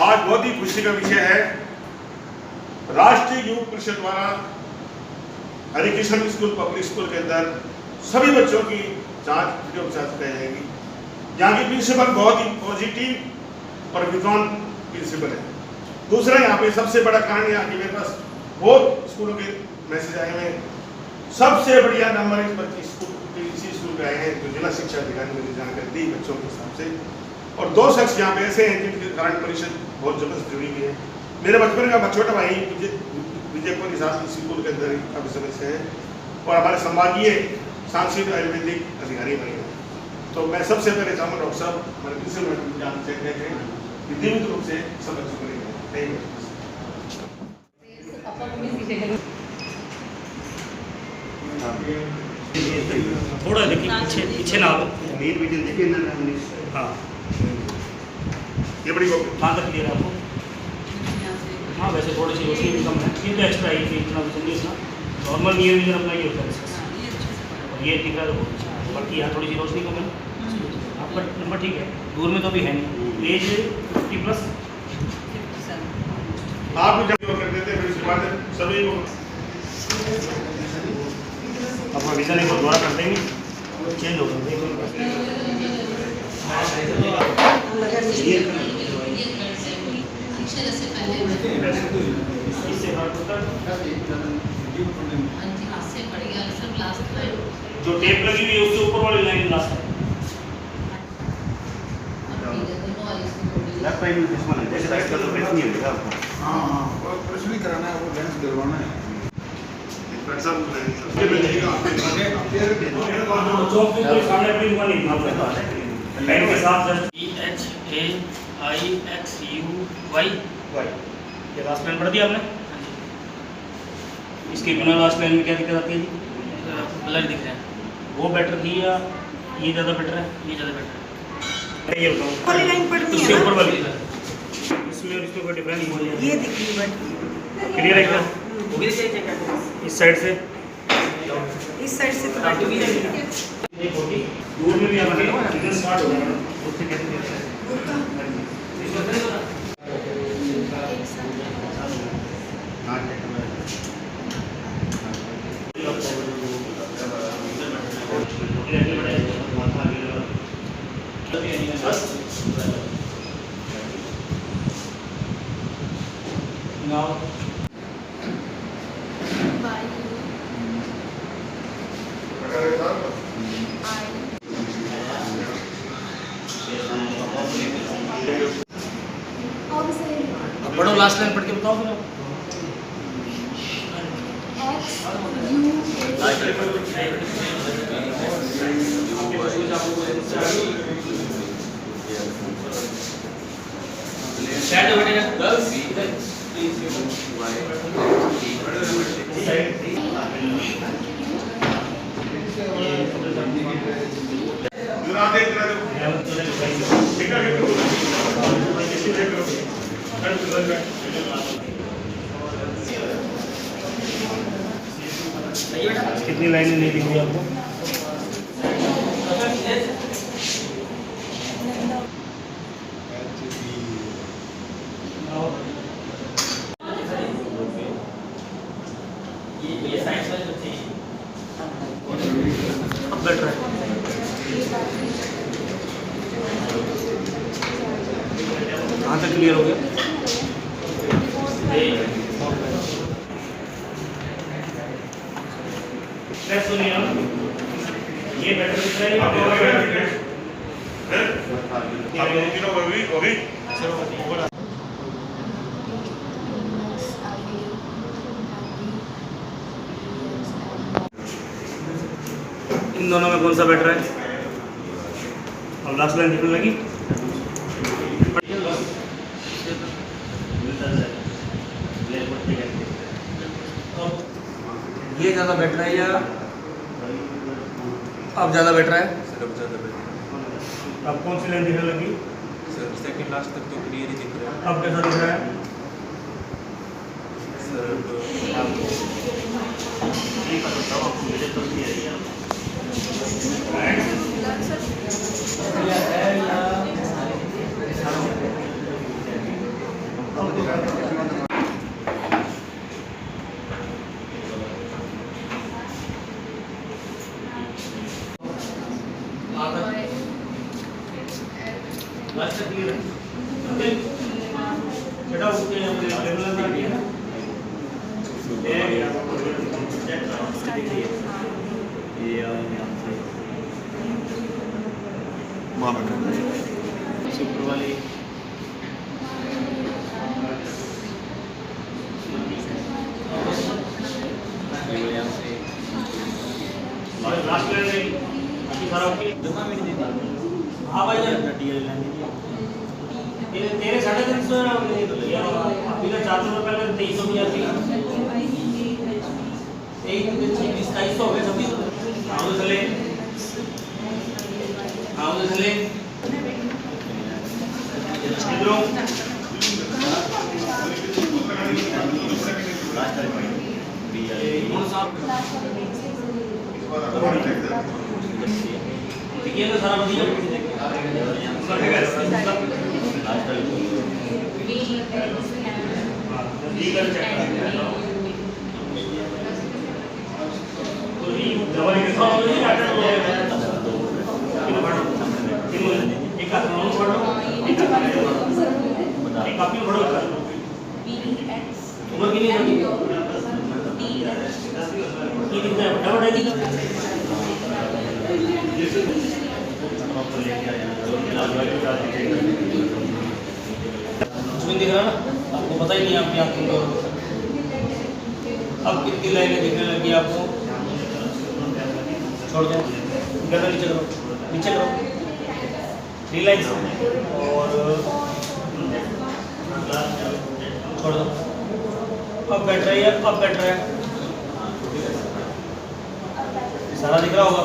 आज बहुत ही खुशी का विषय है, राष्ट्रीय युवा परिषद द्वारा हरिकृष्ण स्कूल पब्लिक स्कूल के अंदर सभी बच्चों की जांच वीडियो जांच कराई जाएगी। यहाँ की प्रिंसिपल बहुत ही पॉजिटिव और विद्वान प्रिंसिपल है। दूसरा, यहाँ पे सबसे बड़ा कारण यहाँ की मेरे पास बहुत स्कूलों के मैसेज आए हुए हैं, सबसे बढ़िया नंबर इसी स्कूल पे आए हैं जो जिला शिक्षा अधिकारी ने जानकारी दी बच्चों के हिसाब से। और दो शख्स यहाँ पे ऐसे हैं जिनके कारण परिषद बहुत जबरदस्त जुड़ी हुई है। मेरे बचपन का छोटा भाई विजय कुमार साहब स्कूल के अंदर काफी समय से है और हमारे संभागीय सांस्कृतिक आयुर्वेदिक अधिकारी बने हैं। तो मैं सबसे पहले चाहूँगा डॉक्टर साहब हमारे प्रिंसिपल नियमित रूप से सब बच्चों को लेकर थोड़ा देखिए पीछे ना हाँ ये बड़ी कहाँ तक क्लियर है आपको? हाँ वैसे थोड़ी सी रोशनी भी कम है, ये तो एक्स्ट्रा आई थी, इतना समझिए इतना नॉर्मल नियर विजन अपना ये होता है और ये दिख रहा है तो बाकी यहाँ थोड़ी सी रोशनी कम है। आपका नंबर ठीक है, दूर में तो अभी है नहीं, एज 50+ आप कर देते हैं, फिर उसके बाद सभी को अपना विजन एक बार दोबारा कर देंगे, चेंज हो गया। जो टेप लगी हुई है उसके ऊपर वाली लाइन लास्ट है। लेफ्ट साइड में दुश्मन है, जैसे राइट का तो प्रेस नहीं होगा आपको। हाँ और प्रेस भी कराना है, वो लेंस डलवाना है। चौक के कोई सामने प्रिंट वाली लाइन के साथ EHAIXUY ये लास्ट लाइन पढ़ दिया आपने? इसके बिना लास्ट लाइन में क्या दिक्कत आती है जी? ब्लर दिख रहा है। वो बेटर थी या ये ज़्यादा बेटर है? ये ज़्यादा बेटर है। ये बताओ वाली लाइन पढ़नी है उसके ना? ऊपर वाली इसमें और इसमें कोई डिफरेंस नहीं है? ये दिख रही है, क्लियर है क्या? वो भी सही चेक करते इस साइड से इस साइड से तो बैठी हुई है। एक होगी दूर में भी आना है, इधर स्टार्ट हो जाएगा उससे कैसे करते हैं? Now अब पढ़ो, लास्ट लाइन पढ़ के बताओ फिर आप। शैडो बेटा गर्ल्स इधर कितनी लाइनें नहीं दिख रही आपको? अब बेटर है। कहाँ तक क्लियर हो गया? सुनिए ये बेटर दिख रहा है। इन दोनों में कौन सा बेटर है? अब लास्ट लाइन दिखने लगी। ये ज़्यादा बेटर है या अब ज़्यादा बेटर है? सर अब ज़्यादा बेटर अब कौन सी लाइन दिखने लगी? सर सेकंड लास्ट तक तो क्लियर ही दिख रहा है अब कैसा दिख रहा है? सर लास्ट तक क्लियर है। बेटा उसके लेवल लगा दिया ना? वहाँ बैठा ऊपर वाली लास्ट लाइन नहीं बाकी सारा ओके। हाँ भाई जान तेरे 350 है अभी तो 400 पहले 2300 की जाती एक 2700 हो गए सभी। आओ चले इधरों कौन सा देखिए ना सारा बढ़िया लीगल चेक तो ये डबल के साथ नहीं आता है एक अकाउंट पढ़ो एक कॉपी पढ़ो उम्र कितनी है ये कितना है बड़ा है कि कुछ दिख रहा ना आपको पता ही नहीं आपकी आंखों को अब कितनी लाइनें दिखने लगी आपको छोड़ दो गर्दन नीचे करो 3 लाइन और छोड़ दो अब बैठ रही है अब बैठ रहा है सारा दिख रहा होगा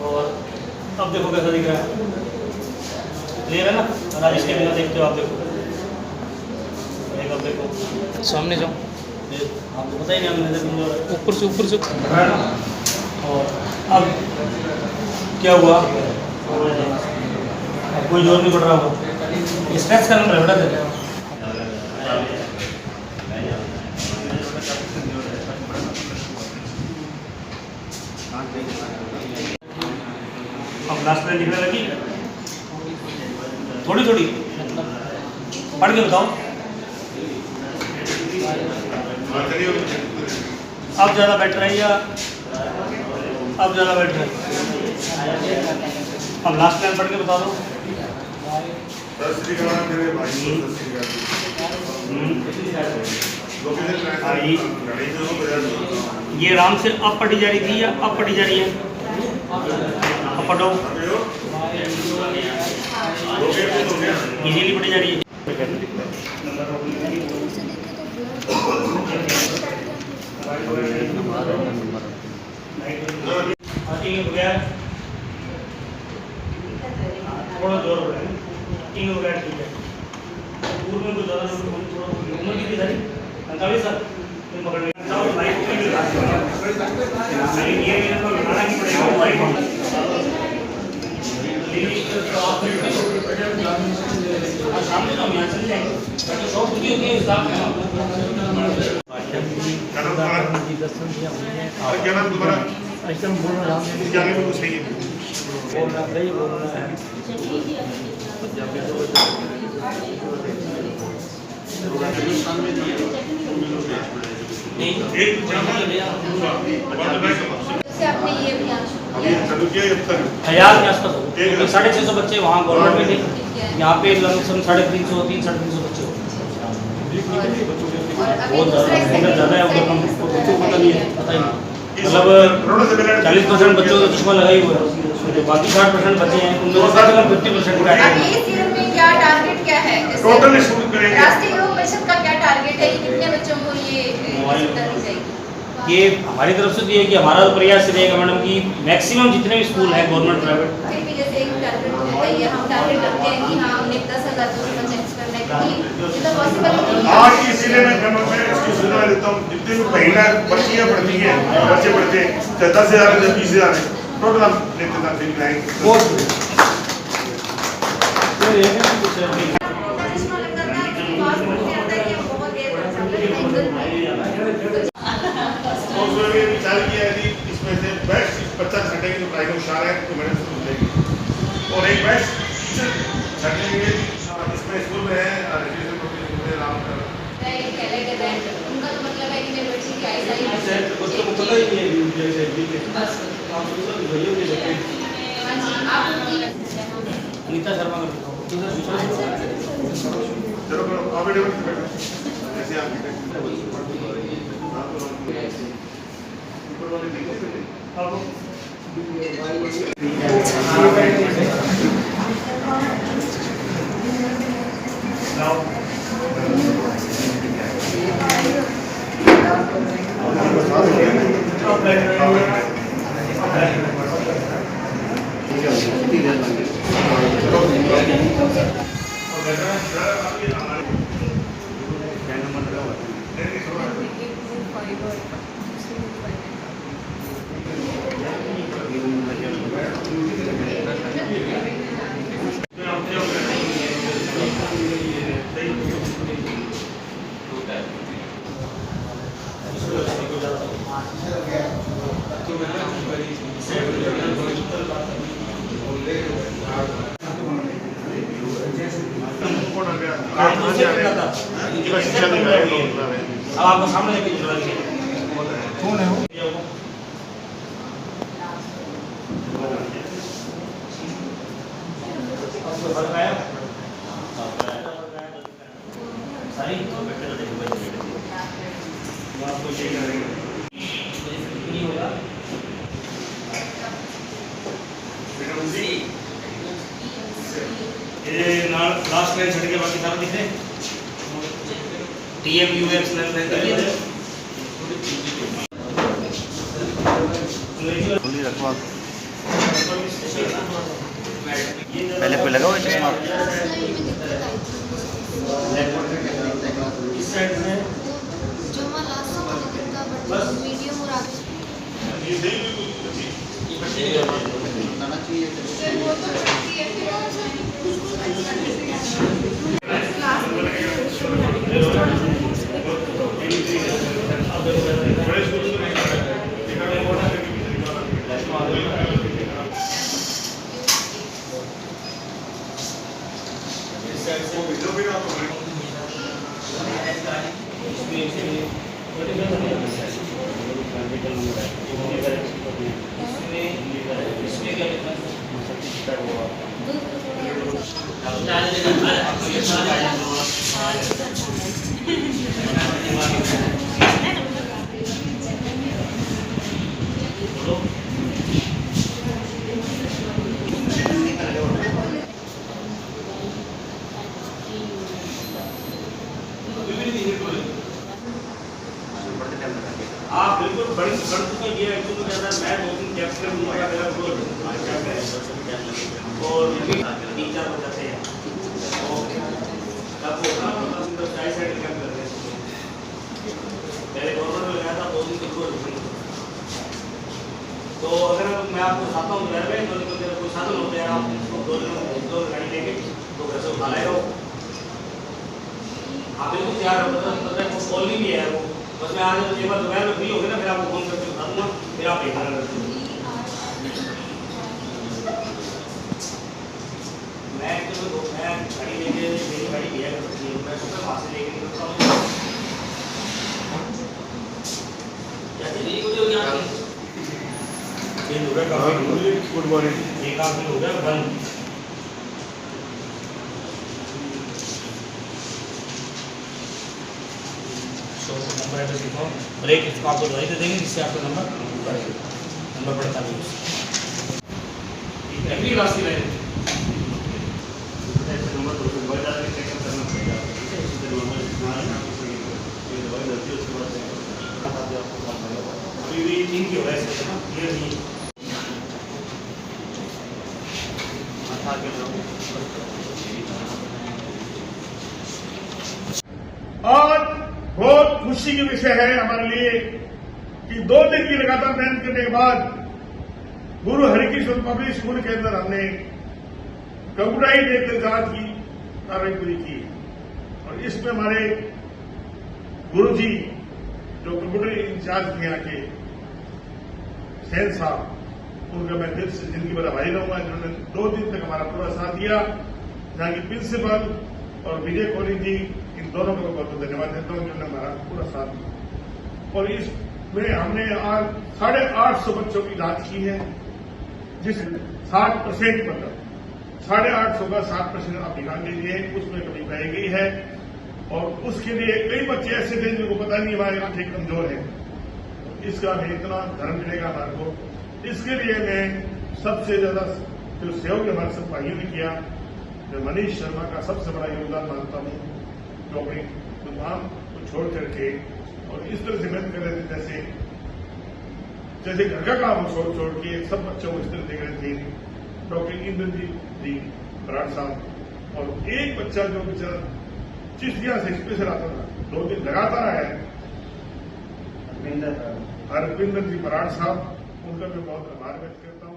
और अब देखो कैसा दिख रहा है क्लियर है ना राजेश के बिना देखते हो आप देखो एक अब देखो सामने जाओ आपको पता ही नहीं हमने नजर कमजोर है ऊपर से है ना और अब क्या हुआ अब कोई जोर नहीं पड़ रहा होगा स्ट्रेच करना पड़ेगा बेटा अब लास्ट में दिखने लगी थोड़ी थोड़ी पढ़ के बताओ अब ज़्यादा बेटर है या अब ज़्यादा बेटर है? अब लास्ट लाइन पढ़ के बता दो। आई ये आराम से अब पढ़ी जा रही थी या अब पढ़ी जा रही है? अब पढ़ो इजीली पढ़ी जा रही है। थोड़ा जोर हो रहा है ठीक है पूर्व में तो ज़्यादा उम्र कितनी सारी 45 साल तुम पकड़ में सामने जाओ यहाँ चल जाएंगे शॉप होती है हिसाब क्या नाम तुम्हारा? एकदम बोल रहा हूँ इस जगह पे कुछ नहीं है। बोल रहा है एक जगह से आपने ये अभियान शुरू किया है। चालू किया है अब तक 1000 के आसपास हो 650 बच्चे वहाँ गवर्नमेंट में थे यहाँ पे लमसम 350 350 बच्चे हो और अभी बहुत दूसरा ज़्यादा ज़्यादा है उधर कम बच्चों को पता नहीं है पता ही नहीं मतलब 40% बच्चों को चश्मा लगा ही हुआ है जो बाकी 60% बच्चे हैं उनमें से 50% का अभी इस ईयर में क्या टारगेट क्या है? जैसे टोटल शुरू करेंगे। राष्ट्रीय युवा परिषद का क्या टारगेट है? कितने बच्चों को ये सुविधा दी जाएगी? बाद ये हमारी तरफ से तो ये कि हमारा तो प्रयास रहेगा मैडम कि मैक्सिमम जितने भी स्कूल हैं गवर्नमेंट प्राइवेट फिर भी जैसे एक टारगेट होता है, हम टारगेट रखते हैं कि हाँ हमने 10,000 बच्चा चेक करना है, क्योंकि ये तो पॉसिबल नहीं है। आज की इसीलिए मैं इसकी सूचना देता हूँ, जितनी भी महिला बच्चियाँ पढ़ती हैं, बच्चे पढ़ते हैं, चाहे 10,000 है, 20,000 है, टोटल हम लेते हैं फिर लाएंगे। और उसमें भी विचार किया है कि इसमें से बेस्ट 50 छटेंगे जो पढ़ाई में होशियार है तो मैडम स्कूल देंगे, और एक बेस्ट टीचर छटेंगे इसमें स्कूल में है उनका तो मतलब है कि मेरे बच्चे की ऐसा ही बच्चों को पता ही नहीं है बस आप भैया के सकते हाँ जी, आप उनकी अनीता शर्मा का चलो करो आप बैठो जैसे आप ऊपर वाले देखो शिक्षा अब आपको सामने लेके चला लीजिए कौन है वो? फर्क आया सारी आपको चेक करेंगे नहीं होगा ये लास्ट लाइन छट के बाकी सारा दिख रहे TM UX लाइन गोली रखवा पहले कोई लगा हुआ है चश्मा इस साइड में जो मैं लास्ट समय देखता बट मीडियम और आगे आप बिल्कुल बड़ी बढ़ चुके ये एक्चुअली क्या था मैं 2-3 कैप्सूल लूंगा मेरा वो और ये 3-4 हो जाते हैं ओके तब वो ना मतलब साइड साइड कैप कर रहे हैं पहले गवर्नमेंट में लगाया था 2 दिन बिल्कुल तो अगर मैं आपको बताता हूँ घर में तो कोई साधन होते हैं आप 2 गाड़ी लेके तो घर से उठा लाएगा आप बिल्कुल तैयार हो मतलब कॉल भी है वो बस मैं आज एक बार दोपहर में फ्री हो गया ना फिर आपको फोन करके बता दूंगा फिर आप एक खाना करते मैं गाड़ी लेके मेरी गाड़ी लिया करती है मैं सुबह वहाँ से लेके निकलता हूँ गुड मॉर्निंग एक आध दिन हो गया बंद नंबर एड्रेस लिखो और एक इसको आपको दवाई दे देंगे जिससे आपका नंबर बढ़ता नहीं अगली क्लास की लाइन नंबर तो दवाई डाल के चेकअप करना पड़ेगा ठीक है इससे नॉर्मल इतना है ना दवाई लगती है उसके बाद ये नहीं आज बहुत खुशी की विषय है हमारे लिए कि 2 दिन की लगातार मेहनत करने के बाद गुरु हरिकृष्ण पब्लिक स्कूल के अंदर हमने कंप्यूटराइज नेत्र जांच की कार्रवाई पूरी की और इसमें हमारे गुरु जी जो कंप्यूटर इंचार्ज थे यहाँ के सैन साहब, उनका मैं दिल से जिंदगी भर आभारी रहूंगा जिन्होंने 2 दिन तक हमारा पूरा साथ दिया। जहाँ की प्रिंसिपल और विजय कोहली जी, इन दोनों को बहुत बहुत धन्यवाद देता हूँ जिन्होंने हमारा पूरा साथ दिया। और इसमें हमने आज 850 बच्चों की जांच की है, जिस 60% मतलब 850 का 60% आप निकाल लीजिए, उसमें कमी पाई गई है। और उसके लिए कई बच्चे ऐसे थे जिनको पता नहीं हमारे आंखें कमजोर है, इसका हमें इतना धर्म मिलेगा हमारे को। इसके लिए मैं सबसे ज्यादा जो सहयोग हमारे सब भाइयों ने किया, मैं मनीष शर्मा का सबसे बड़ा योगदान मानता हूं, जो अपनी दुकान को छोड़ करके और इस तरह से मेहनत कर रहे थे जैसे घर का काम छोड़ के सब बच्चों को इस तरह देख रहे थे। डॉक्टर इंद्रजीत जी बराड़ साहब और एक बच्चा जो बेचारा चिश्तिया से स्पेशल आता था, 2 दिन लगातार आया है, हरविंदर जी बराड़ साहब, उनका मैं बहुत आभार व्यक्त करता हूं।